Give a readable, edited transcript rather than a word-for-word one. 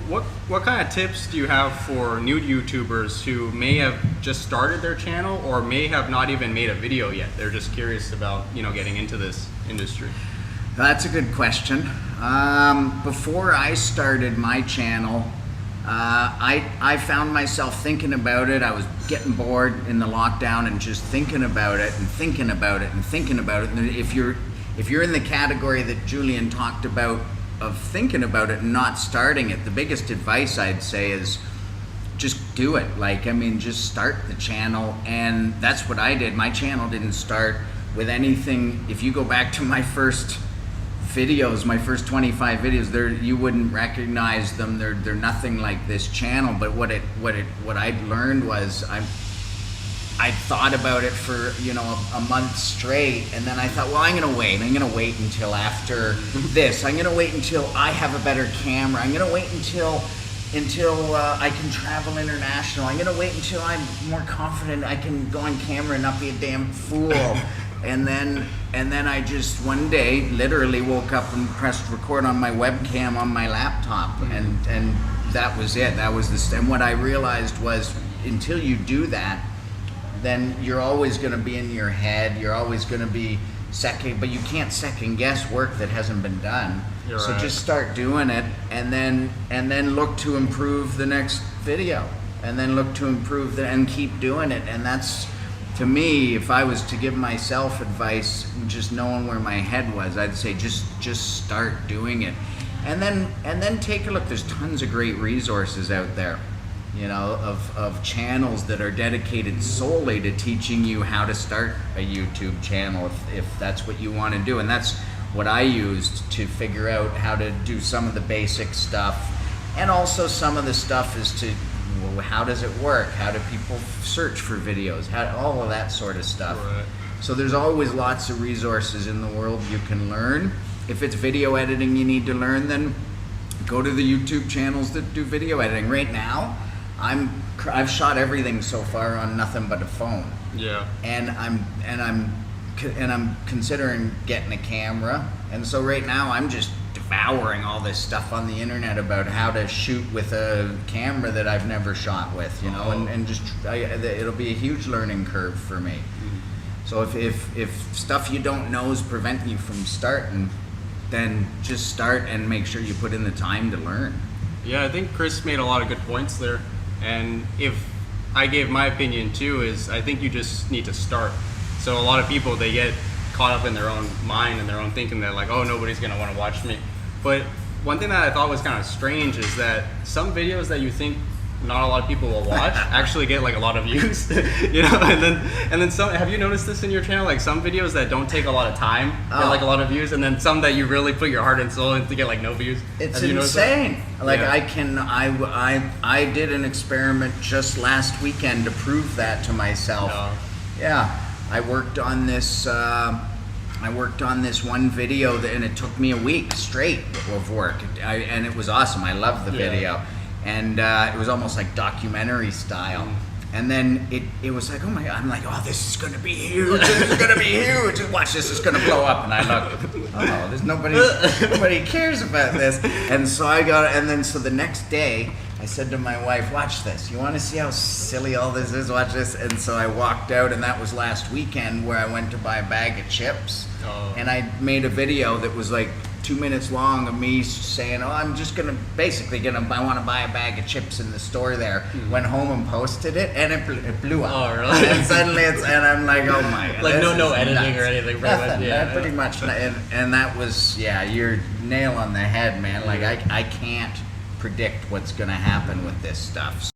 what kind of tips do you have for new YouTubers who may have just started their channel or may have not even made a video yet? They're just curious about, getting into this industry. That's a good question. Before I started my channel, I found myself thinking about it. I was getting bored in the lockdown and just thinking about it and thinking about it and thinking about it. And if you're in the category that Julian talked about of thinking about it and not starting it, the biggest advice I'd say is just do it. Just start the channel. And that's what I did. My channel didn't start with anything. If you go back to my first videos, my first 25 videos, you wouldn't recognize them. They're nothing like this channel. But what I learned was I thought about it for a month straight, and then I thought, well, I'm gonna wait until after this. I'm gonna wait until I have a better camera. I'm gonna wait until I can travel international. I'm gonna wait until I'm more confident I can go on camera and not be a damn fool. And then I just one day literally woke up and pressed record on my webcam on my laptop, and that was it. That was and what I realized was, until you do that, then you're always going to be in your head. You're always going to be but you can't second guess work that hasn't been done. So just start doing it, and then look to improve the next video, and then look to improve and keep doing it. And that's, to me, if I was to give myself advice, just knowing where my head was, I'd say just start doing it, and then take a look. There's tons of great resources out there, of channels that are dedicated solely to teaching you how to start a YouTube channel if that's what you want to do. And that's what I used to figure out how to do some of the basic stuff, and also some of the stuff is to, well, how does it work? How do people search for videos? All of that sort of stuff. Right. So there's always lots of resources in the world you can learn. If it's video editing you need to learn, then go to the YouTube channels that do video editing. Right now, I've shot everything so far on nothing but a phone. Yeah. And I'm considering getting a camera. And so right now I'm just devouring all this stuff on the internet about how to shoot with a camera that I've never shot with, and just it'll be a huge learning curve for me. So if stuff you don't know is preventing you from starting, then just start and make sure you put in the time to learn. Yeah, I think Chris made a lot of good points there. And if I gave my opinion too, is I think you just need to start. So a lot of people, they get caught up in their own mind and their own thinking that like, oh, nobody's gonna want to watch me. But one thing that I thought was kind of strange is that some videos that you think not a lot of people will watch actually get like a lot of views, and then some. Have you noticed this in your channel? Like some videos that don't take a lot of time get like a lot of views, and then some that you really put your heart and soul into get like no views. It's insane. Like I did an experiment just last weekend to prove that to myself. Yeah, I worked on this one video and it took me a week straight of work, and it was awesome. I loved the video. And it was almost like documentary style. And then it was like, oh my God, I'm like, oh, this is gonna be huge, this is gonna be huge, just watch this, it's gonna blow up. And I looked, oh, there's nobody cares about this. And so so the next day, I said to my wife, watch this, you wanna see how silly all this is, watch this. And so I walked out, and that was last weekend, where I went to buy a bag of chips. And I made a video that was like 2 minutes long of me saying, oh, I'm just I want to buy a bag of chips in the store there. Went home and posted it, and it blew up. Oh, really? And suddenly and I'm like, oh my God. Like no editing or anything. Nothing, pretty much. And that was, you're nail on the head, man. Like I can't predict what's going to happen with this stuff.